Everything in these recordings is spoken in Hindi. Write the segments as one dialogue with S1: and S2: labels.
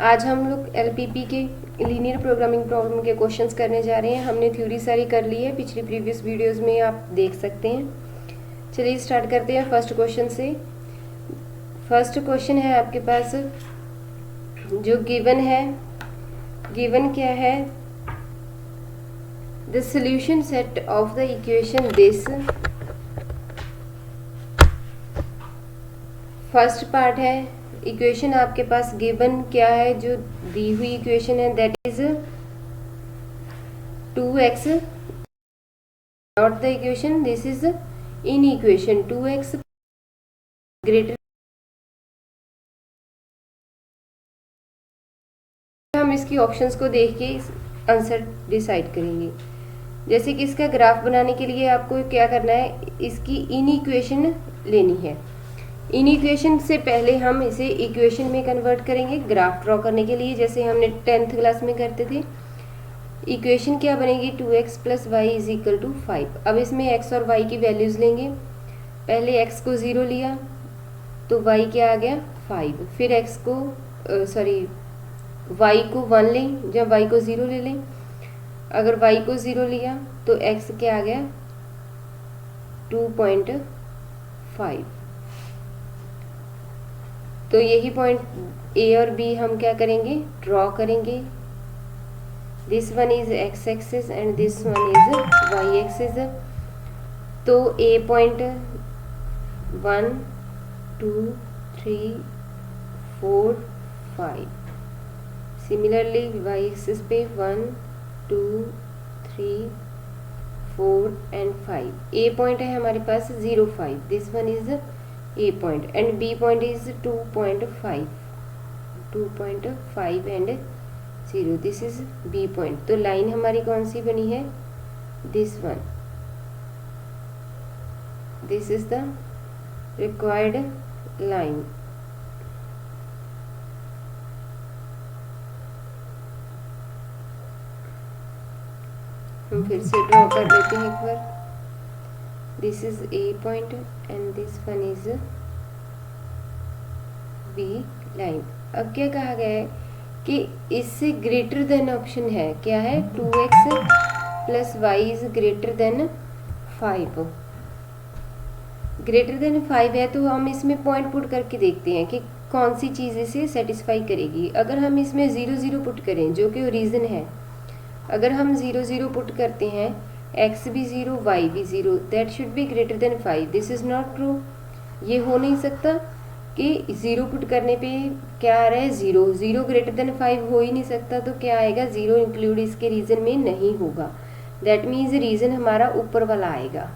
S1: आज हम लोग एलपीपी के लीनियर प्रोग्रामिंग प्रॉब्लम के क्वेश्चंस करने जा रहे हैं। हमने थ्योरी सारी कर ली है, पिछली प्रीवियस वीडियोस में आप देख सकते हैं। चलिए स्टार्ट करते हैं फर्स्ट क्वेश्चन से। फर्स्ट क्वेश्चन है आपके पास जो गिवन है। गिवन क्या है? The solution set of the equation this. First part है, इक्वेशन आपके पास गिवन क्या है, जो दी हुई इक्वेशन है that is 2x not the equation, this is in equation 2x greater. हम इसकी ऑप्शंस को देख के आंसर डिसाइड करेंगे। जैसे कि इसका ग्राफ बनाने के लिए आपको क्या करना है, इसकी इन इक्वेशन लेनी है। इन इक्वेशन से पहले हम इसे इक्वेशन में कन्वर्ट करेंगे ग्राफ ड्रॉ करने के लिए, जैसे हमने 10th क्लास में करते थे। इक्वेशन क्या बनेगी? 2x plus Y is equal to 5। अब इसमें x और y की वैल्यूज लेंगे। पहले x को 0 लिया तो y क्या आ गया? 5। फिर x को y को 1 लें, जब y को 0 ले लें। अगर y को 0 लिया तो x क्या आ गया? 2.5। तो यही पॉइंट ए और बी हम क्या करेंगे? ड्रॉ करेंगे। This one is X axis and this one is Y axis. तो a point 1 2 3 4 5। Similarly Y axis पे 1 2 3 4 एंड 5। ए पॉइंट है हमारे पास 0 5, this one is A point and B point is 2.5 and 0, this is B point। तो लाइन हमारी कौन सी बनी है? This one, this is the required line. हम फिर से ड्रॉ कर लेते हैं एक बार। This is A point and this one is B line. अब क्या कहा गया है कि इससे ग्रेटर देन ऑप्शन है, क्या है? 2x plus Y is greater than 5। Greater than 5 है तो हम इसमें पॉइंट पुट करके देखते हैं कि कौन सी चीज़ इसे सेटिस्फाई करेगी। अगर हम इसमें 0 0 पुट करें, जो कि रीज़न है, अगर हम 0 0 पुट करते हैं, x भी 0 y भी 0, that should be greater than 5। This is not true. ये हो नहीं सकता कि 0 पुट करने पे क्या आ रहा है? 0 0 ग्रेटर देन 5 हो ही नहीं सकता। तो क्या आएगा? 0 इंक्लूड इसके रीजन में नहीं होगा। दैट मीन्स रीजन हमारा ऊपर वाला आएगा।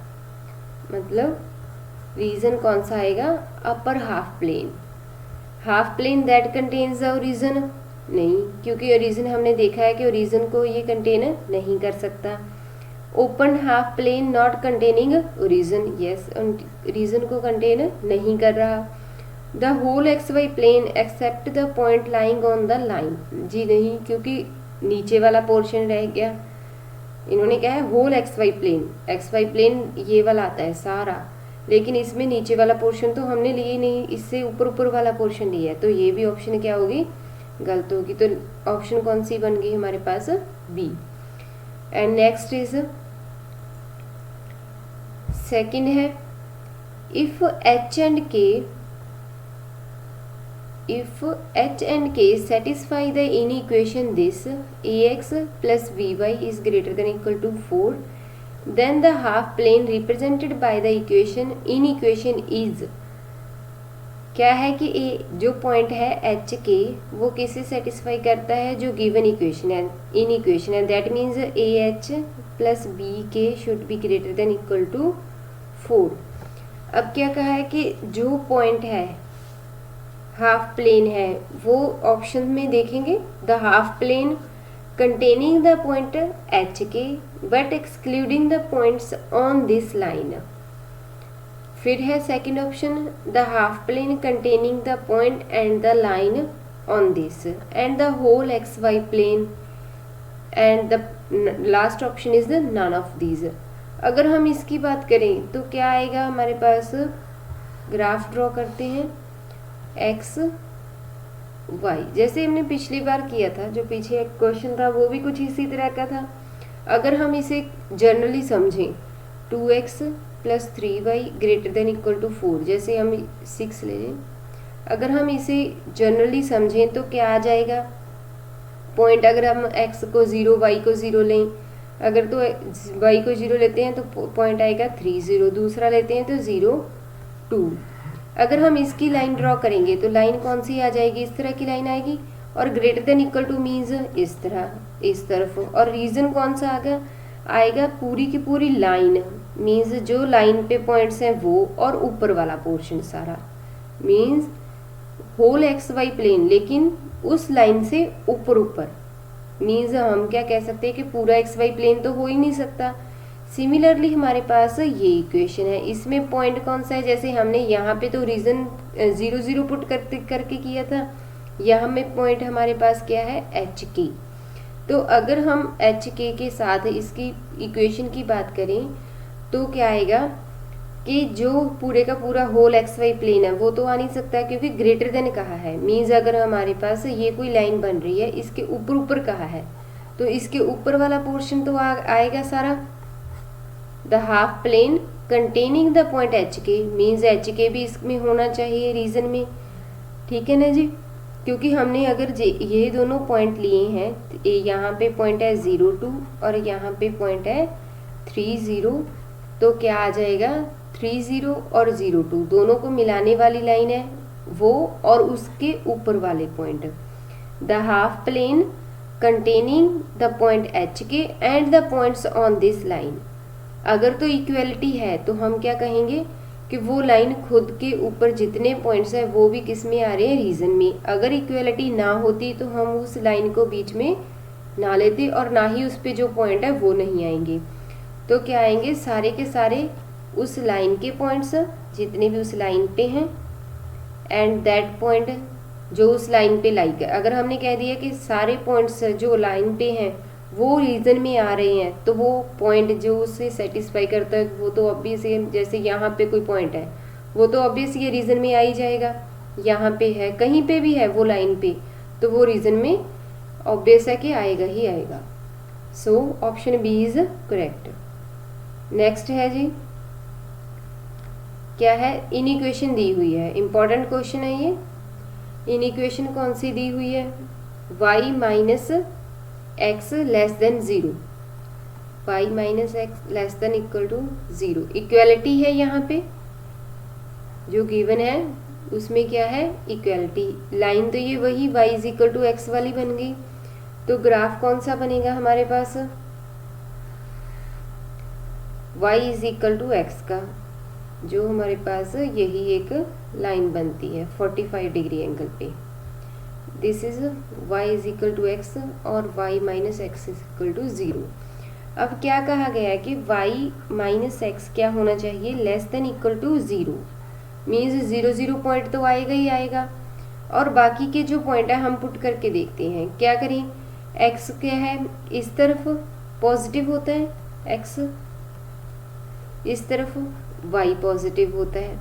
S1: मतलब रीजन कौन सा आएगा? Upper half plane. Half plane that contains the origin नहीं, क्योंकि ओरिजन हमने देखा है कि ओरिजन को ये कंटेन नहीं कर सकता। Open half plane not containing origin, yes, region को कंटेन नहीं कर रहा। The whole x Y plane except the point lying on the line, जी नहीं, क्योंकि नीचे वाला पोर्शन रह गया। इन्होंने क्या है? Whole x Y plane. X Y plane ये वाला आता है सारा, लेकिन इसमें नीचे वाला पोर्शन तो हमने लिया ही नहीं, इससे ऊपर ऊपर वाला पोर्शन लिया है। तो ये भी ऑप्शन क्या होगी? गलत होगी। तो ऑप्शन कौन सी बन गई हमारे पास? B. And next is second है, if h and k satisfy the inequation this ax plus by is greater than equal to 4, then the half plane represented by the inequation is। क्या है कि ए जो पॉइंट है एच के, वो किसे सेटिस्फाई करता है? जो गिवन इक्वेशन है, इन इक्वेशन है। That means a h plus b k should be greater than equal to 4। अब क्या कहा है कि जो पॉइंट है हाफ प्लेन है, वो ऑप्शन में देखेंगे, the half plane containing the point h k but excluding the points on this line. फिर है second option, the half plane containing the point and the line on this and the whole x Y plane, and the last option is the none of these. अगर हम इसकी बात करें तो क्या आएगा हमारे पास? ग्राफ ड्रॉ करते हैं। x y, जैसे हमने पिछली बार किया था, जो पीछे एक क्वेश्चन था वो भी कुछ इसी तरह का था। अगर हम इसे जनरली समझें 2x + 3y > 4, जैसे हम 6 ले लें, अगर हम इसे जनरली समझें तो क्या आ जाएगा पॉइंट, अगर हम x को 0 y को 0 लें, अगर तो y को 0 लेते हैं तो पॉइंट आएगा 3 0, दूसरा लेते हैं तो 0 2। अगर हम इसकी लाइन ड्रॉ करेंगे तो लाइन कौन सी आ जाएगी, इस तरह की लाइन आएगी, और > मीन्स इस तरह, इस तरफ, और रीजन कौन सा आएगा पूरी की पूरी लाइन, मीन्स जो लाइन पे पॉइंट्स हैं वो, और ऊपर वाला पोर्शन सारा, मीन्स होल XY प्लेन, लेकिन उस लाइन से ऊपर, मीन्स हम क्या कह सकते हैं कि पूरा XY प्लेन तो हो ही नहीं सकता। सिमिलरली हमारे पास ये इक्वेशन है, इसमें पॉइंट कौन सा है, जैसे हमने यहाँ पे तो रीजन 0 0 पुट करके किया था, यहाँ में पॉइंट हमारे पास क्या है HK। तो अगर हम HK के साथ इसकी इक्वेशन की बात करें तो क्या आएगा कि जो पूरे का पूरा होल XY प्लेन है वो तो आ नहीं सकता, क्योंकि ग्रेटर देन कहा है, मीन्स अगर हमारे पास ये कोई लाइन बन रही है इसके ऊपर कहा है, तो इसके ऊपर वाला पोर्शन तो आएगा सारा। The half plane containing the point HK, means HK भी इसमें होना चाहिए रीजन में, ठीक है ना जी, क्योंकि हमने अगर ये दोनों पॉइंट लिए हैं, तो यहाँ पे पॉइंट है 0 2 और यहाँ पे पॉइंट है 3 0, तो क्या आ जाएगा 3 0 और 0 2 दोनों को मिलाने वाली लाइन है वो, और उसके ऊपर वाले point, the half plane containing the point HK and the points on this line. अगर तो इक्वलिटी है तो हम क्या कहेंगे कि वो लाइन खुद के ऊपर जितने पॉइंट्स हैं वो भी किस में आ रहे हैं, रीजन में। अगर इक्वलिटी ना होती तो हम उस लाइन को बीच में ना लेते, और ना ही उस पे जो पॉइंट है वो नहीं आएंगे, तो क्या आएंगे सारे के सारे उस लाइन के पॉइंट्स जितने भी उस लाइन पे हैं, एंड दैट पॉइंट जो उस लाइन पे लाइक है। अगर हमने कह दिया कि सारे पॉइंट्स जो लाइन पे हैं वो रीजन में आ रहे हैं, तो वो पॉइंट जो उसे सेटिस्फाई करता है वो तो ऑब्वियस, जैसे यहाँ पे कोई पॉइंट है वो तो ऑब्वियस ये रीजन में आ ही जाएगा, यहाँ पे है कहीं पे भी है वो लाइन पे, तो वो रीजन में ऑब्वियस है कि आएगा ही आएगा। So option B is correct. Next है जी, क्या है, इनइक्वेशन दी हुई है, इंपॉर्टेंट क्वेश्चन है ये। इनइक्वेशन कौन सी दी हुई है, y - x <0, y - x < 0, equality है यहाँ पे जो गिवन है उसमें क्या है इक्वेलिटी, लाइन तो ये वही y = x वाली बन गई, तो ग्राफ कौन सा बनेगा हमारे पास, y = x का, जो हमारे पास यही एक लाइन बनती है 45 डिग्री एंगल पे, दिस इज y = x और y - x = 0। अब क्या कहा गया है कि y - x क्या होना चाहिए, < 0, मीन्स 0 0 पॉइंट तो आएगा ही आएगा, और बाकी के जो पॉइंट है हम पुट करके देखते हैं। क्या करें, x क्या है इस तरफ पॉजिटिव होता है, x इस तरफ y पॉजिटिव होता है,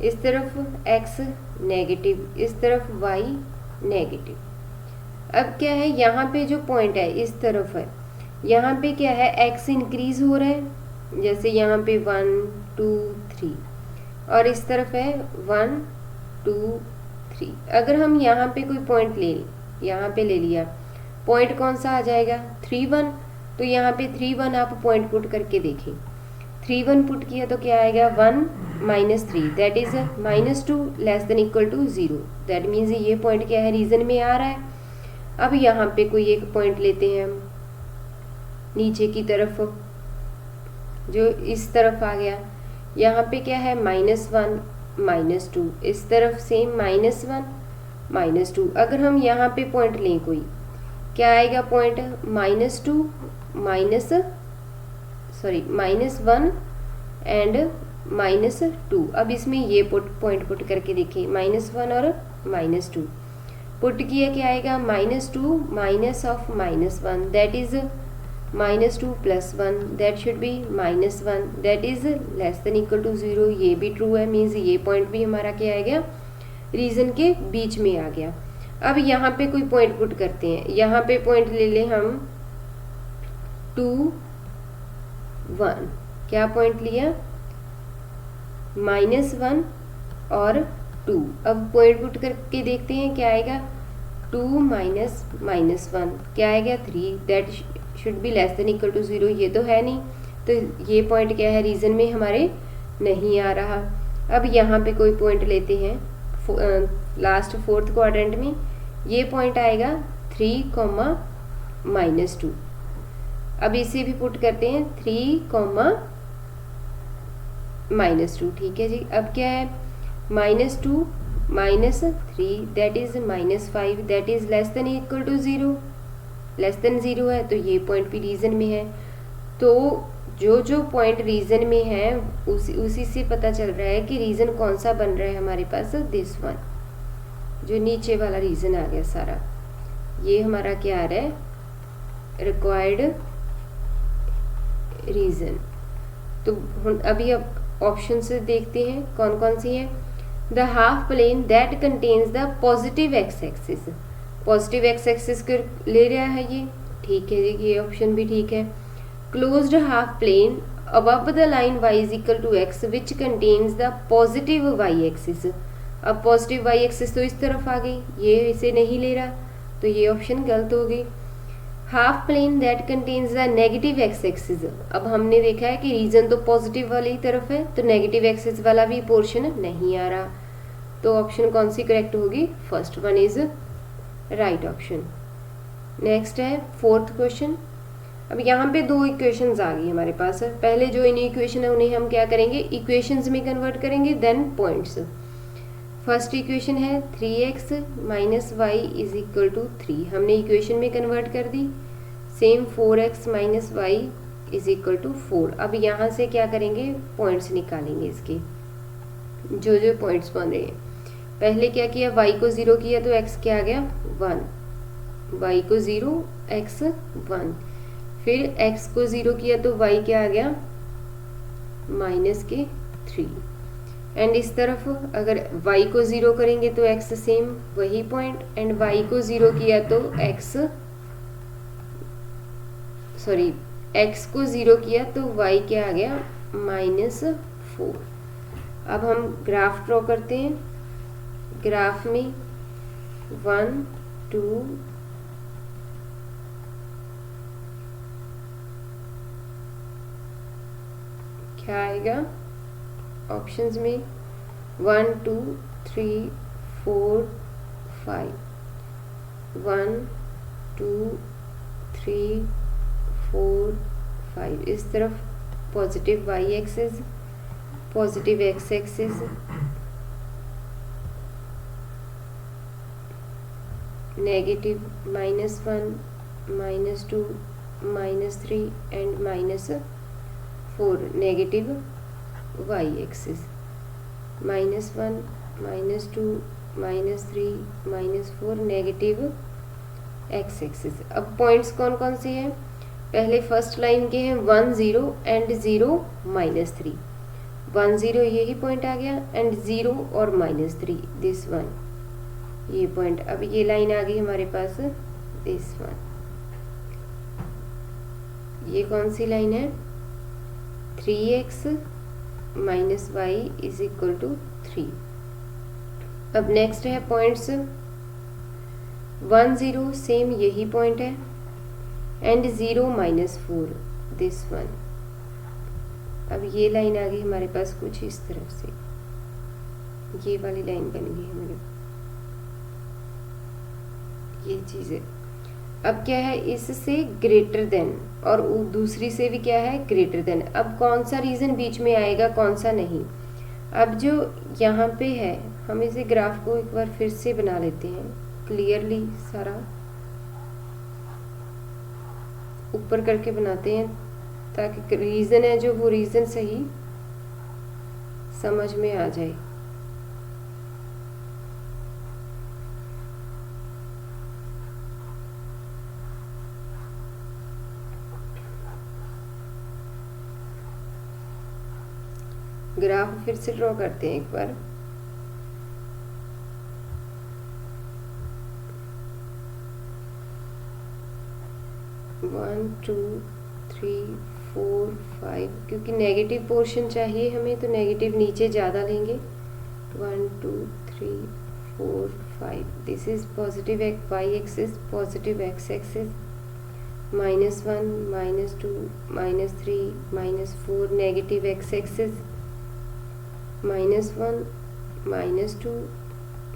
S1: इस तरफ x नेगेटिव, इस तरफ y नेगेटिव। अब क्या है यहाँ पे जो पॉइंट है इस तरफ है, यहाँ पे क्या है x इंक्रीज हो रहा है, जैसे यहाँ पे 1 2 3, और इस तरफ है 1 2 3। अगर हम यहाँ पे कोई पॉइंट यहाँ पे ले लिया, पॉइंट कौन सा आ जाएगा 3 1, तो यहाँ पे 3 1 आप पॉइंट पुट करके देखें, 3 1 पुट किया तो क्या आएगा 1 - 3, दैट इज -2 < 0, दैट मीन्स ये पॉइंट क्या है रीजन में आ रहा है। अब यहाँ पे कोई एक पॉइंट लेते हैं हम नीचे की तरफ, जो इस तरफ आ गया, यहाँ पे क्या है -1 -2, इस तरफ सेम -1 -2। अगर हम यहाँ पे पॉइंट लें कोई, क्या आएगा पॉइंट -2 -1 एंड -2। अब इसमें ये पॉइंट पुट करके देखिए, -1 और -2 पुट किया, क्या आएगा -2 -(-1), that is -2 + 1, that should B -1, that is < 0। ये भी ट्रू है, मीन्स ये पॉइंट भी हमारा क्या आ गया रीजन के बीच में आ गया। अब यहाँ पे कोई पॉइंट पुट करते हैं, यहाँ पे पॉइंट ले लें हम 2 1, क्या पॉइंट लिया -1 और 2। अब पॉइंट पुट करके देखते हैं क्या आएगा, 2 -1 क्या आएगा 3, that should be less than equal to 0, ये तो है नहीं, तो ये पॉइंट क्या है रीजन में हमारे नहीं आ रहा। अब यहाँ पे कोई पॉइंट लेते हैं लास्ट 4th क्वाड्रेंट में, ये पॉइंट आएगा 3, -2। अब इसे भी पुट करते हैं 3, -2, ठीक है जी। अब क्या है -2 -3 that is -5, that is less than equal to 0, less than 0 है तो ये पॉइंट भी रीजन में है। तो जो पॉइंट रीजन में है उसी से पता चल रहा है कि रीजन कौन सा बन रहा है हमारे पास, दिस वन, जो नीचे वाला रीजन आ गया सारा, ये हमारा क्या आ रहा है, रिक्वायर्ड रीजन। तो अभी अब ऑप्शन से देखते हैं कौन कौन सी है। The half plane that contains the positive X axis, positive X axis को ले रहा है ये, ठीक है जी, ये ऑप्शन भी ठीक है। Closed half plane above the line y is equal to x which contains the positive y axis, अब पॉजिटिव y एक्सिस तो इस तरफ आ गई, ये इसे नहीं ले रहा, तो ये ऑप्शन गलत हो गई। Half plane that contains the negative X axis, अब हमने देखा है कि रीजन तो पॉजिटिव वाली तरफ है, तो नेगेटिव एक्सिस वाला भी पोर्शन नहीं आ रहा, तो ऑप्शन कौन सी करेक्ट होगी, first one is right option. Next है 4th क्वेश्चन। अब यहाँ पे 2 इक्वेशंस आ गई हमारे पास, पहले जो इन इक्वेशन है उन्हें हम क्या करेंगे, इक्वेशंस में कन्वर्ट करेंगे, देन पॉइंट्स। फर्स्ट इक्वेशन है 3x - y is equal to 3, हमने इक्वेशन में कन्वर्ट कर दी। Same 4x - y is equal to 4। अब यहाँ से क्या करेंगे, पॉइंट्स निकालेंगे इसके, जो पॉइंट्स बन रहे हैं। पहले क्या किया, y को 0 किया तो x क्या आ गया 1, y को 0 x 1, फिर x को 0 किया तो y क्या आ गया -3, एंड इस तरफ अगर y को 0 करेंगे तो x सेम वही पॉइंट, एंड y को 0 किया तो x को 0 किया तो y क्या आ गया -4। अब हम ग्राफ ड्रॉ करते हैं, ग्राफ में 1 2 क्या आएगा ऑप्शंस में 1 2 3 4 5, 1 2 3 4 5, इस तरफ positive y axis, positive x axis, negative -1 -2 -3 and -4, negative y axis, -1 -2 -3 -4, negative x axis. अब पॉइंट्स कौन कौन से हैं, पहले फर्स्ट लाइन के हैं 1 0 एंड 0 -3, 1 0 यही पॉइंट आ गया, एंड 0 और -3 दिस वन, ये पॉइंट। अब ये लाइन आ गई हमारे पास दिस वन, ये कौन सी लाइन है, 3x - y is equal to 3। अब नेक्स्ट है पॉइंट्स 1 0 सेम यही पॉइंट है, एंड 0 -4 दिस वन। अब ये लाइन आ गई हमारे पास कुछ इस तरफ से, ये वाली लाइन बन गई हमारे, ये चीज़ है। अब क्या है, इससे ग्रेटर देन और दूसरी से भी क्या है ग्रेटर देन। अब कौन सा रीजन बीच में आएगा कौन सा नहीं। अब जो यहाँ पे है, हम इसे ग्राफ को एक बार फिर से बना लेते हैं क्लियरली, सारा ऊपर करके बनाते हैं ताकि रीजन है जो वो रीजन सही समझ में आ जाए। ग्राफ फिर से ड्रॉ करते हैं एक बार। 1 2 3 4 5, क्योंकि नेगेटिव पोर्शन चाहिए हमें तो नेगेटिव नीचे ज़्यादा लेंगे। 1 2 3 4 5, this is positive Y axis, positive X axis. -1 -2 -3 -4 negative X axis, -1 -2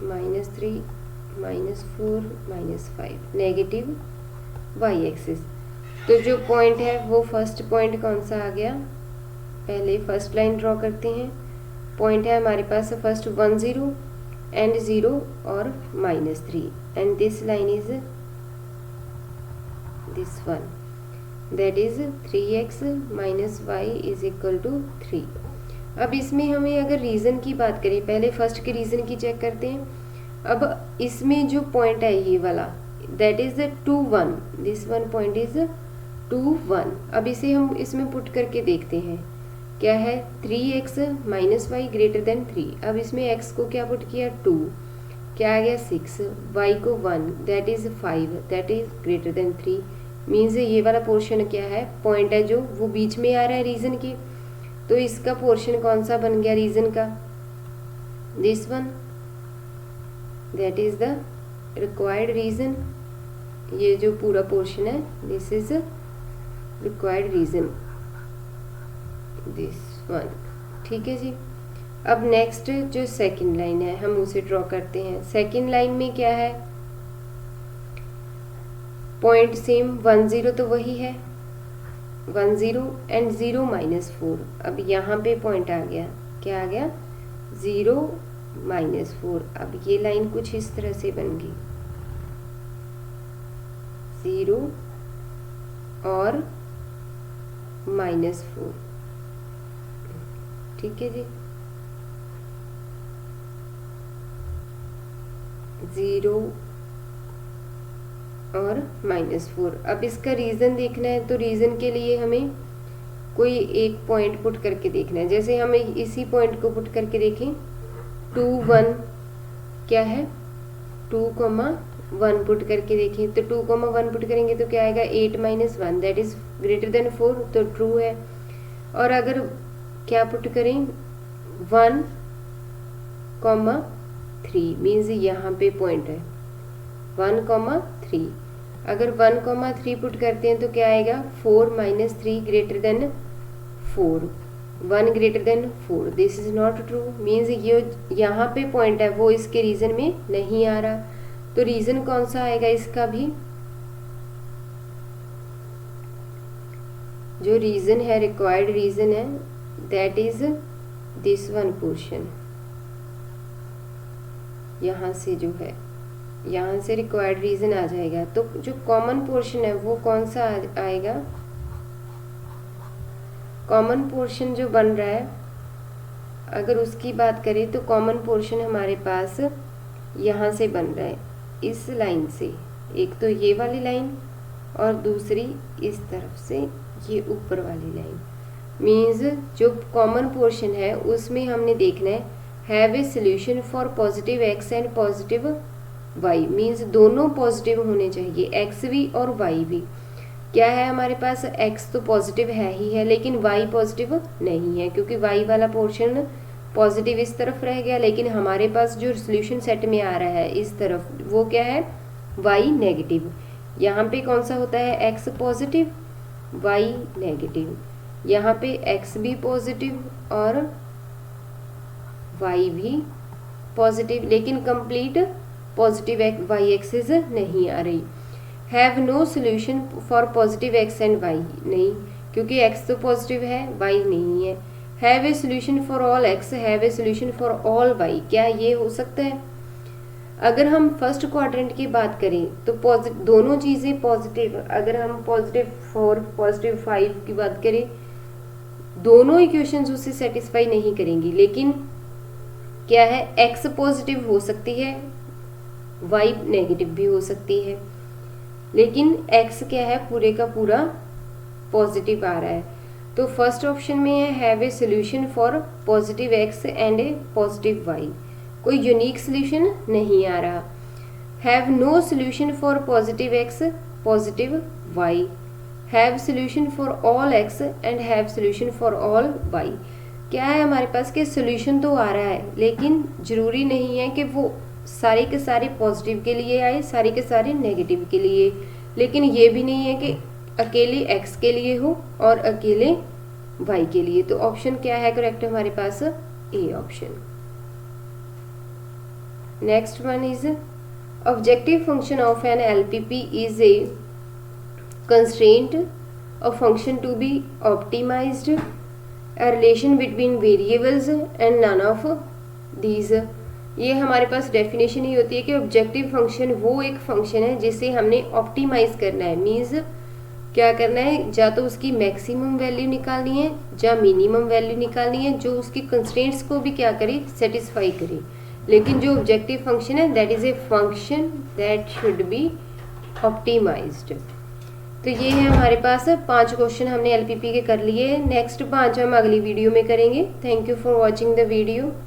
S1: -3 -4 -5 negative Y axis. तो जो पॉइंट है वो फर्स्ट पॉइंट कौन सा आ गया, पहले फर्स्ट लाइन ड्रॉ करते हैं। पॉइंट है हमारे पास फर्स्ट 1 0 एंड 0 और -3, and this line is this one, that is 3x - y is equal to 3। अब इसमें हमें अगर रीज़न की बात करें, पहले फर्स्ट के रीज़न की चेक करते हैं। अब इसमें जो पॉइंट है ये वाला, that is 2 1, this one point is 2 1। अब इसे हम इसमें पुट करके देखते हैं, क्या है 3x - y ग्रेटर देन 3। अब इसमें x को क्या पुट किया 2, क्या आ गया 6, y को 1 that is 5, that is greater then 3। Means ये वाला पोर्शन क्या है, पॉइंट है जो वो बीच में आ रहा है रीजन के, तो इसका पोर्शन कौन सा बन गया रीजन का, this one, that is the required region. ये जो पूरा पोर्शन है this is required region, this one. ठीक है जी। अब नेक्स्ट जो सेकंड लाइन है हम उसे ड्रॉ करते हैं। सेकंड लाइन में क्या है, पॉइंट सेम 1 0 तो वही है, 1 0 एंड 0 -4। अब यहाँ पे पॉइंट आ गया, क्या आ गया 0 -4। अब ये लाइन कुछ इस तरह से बन गई, 0 और -4। ठीक है जी, 0 और -4। अब इसका रीज़न देखना है, तो रीज़न के लिए हमें कोई एक पॉइंट पुट करके देखना है। जैसे हमें इसी पॉइंट को पुट करके देखें, 2 1 क्या है 2, 1 पुट करके देखें, तो 2, 1 पुट करेंगे तो क्या आएगा 8 - 1 दैट इज ग्रेटर देन 4, तो ट्रू है। और अगर क्या पुट करें 1, 3 मीन्स यहाँ पे पॉइंट है 1, 3। अगर 1, 3 पुट करते हैं तो क्या आएगा 4 - 3 greater than 4, 1 greater than 4, this is not true. Means ये यहाँ पे पॉइंट है वो इसके रीजन में नहीं आ रहा, तो रीजन कौन सा आएगा इसका भी, जो रीजन है रिक्वायर्ड रीजन है that is this one portion. यहाँ से जो है यहाँ से रिक्वायर्ड रीजन आ जाएगा, तो जो कॉमन पोर्शन है वो कौन सा आएगा, कॉमन पोर्शन जो बन रहा है अगर उसकी बात करें तो कॉमन पोर्शन हमारे पास यहाँ से बन रहा है, इस लाइन से, एक तो ये वाली लाइन और दूसरी इस तरफ से ये ऊपर वाली लाइन। मीन्स जो कॉमन पोर्शन है उसमें हमने देखना है have a solution for positive X and positive Y, means दोनों पॉजिटिव होने चाहिए, एक्स भी और वाई भी। क्या है हमारे पास, एक्स तो पॉजिटिव है ही है लेकिन वाई पॉजिटिव नहीं है, क्योंकि वाई वाला पोर्शन पॉजिटिव इस तरफ रह गया, लेकिन हमारे पास जो सोल्यूशन सेट में आ रहा है इस तरफ वो क्या है वाई नेगेटिव। यहाँ पे कौन सा होता है एक्स पॉजिटिव वाई नेगेटिव, यहाँ पे एक्स भी पॉजिटिव और वाई भी पॉजिटिव, लेकिन कंप्लीट पॉजिटिव वाई एक्सिस नहीं आ रही। Have no solution for positive X and Y, नहीं क्योंकि एक्स तो पॉजिटिव है वाई नहीं है। Have a solution for all X, have a solution for all Y, क्या ये हो सकता है। अगर हम फर्स्ट क्वाड्रेंट की बात करें तो दोनों चीज़ें पॉजिटिव, अगर हम +4 +5 की बात करें दोनों इक्वेशंस उससे सेटिस्फाई नहीं करेंगी, लेकिन क्या है एक्स पॉजिटिव हो सकती है वाई नेगेटिव भी हो सकती है, लेकिन एक्स क्या है पूरे का पूरा पॉजिटिव आ रहा है। तो फर्स्ट ऑप्शन में है have a solution for positive X and a positive Y, कोई यूनिक सोल्यूशन नहीं आ रहा। Have no solution for positive X positive Y, have solution for all X and have solution for all Y. क्या है हमारे पास कि सोल्यूशन तो आ रहा है, लेकिन ज़रूरी नहीं है कि वो सारे के सारे पॉजिटिव के लिए आए, सारे के सारे नेगेटिव के लिए, लेकिन ये भी नहीं है कि अकेले x के लिए हो और अकेले y के लिए। तो ऑप्शन क्या है करेक्ट हमारे पास? A option. Next one is objective function of an LPP is a constraint a function to be optimised, a relation between variables and none of these. ये हमारे पास डेफिनेशन ही होती है कि ऑब्जेक्टिव फंक्शन वो एक फंक्शन है जिसे हमने ऑप्टिमाइज करना है। मीन्स क्या करना है, या तो उसकी मैक्सिमम वैल्यू निकालनी है या मिनिमम वैल्यू निकालनी है, जो उसकी कंस्ट्रेंट्स को भी क्या करे, सेटिस्फाई करे। लेकिन जो ऑब्जेक्टिव फंक्शन है that is a function that should be optimised. तो ये है हमारे पास 5 क्वेश्चन हमने LPP के कर लिए। नेक्स्ट 5 हम अगली वीडियो में करेंगे। Thank you for watching the video.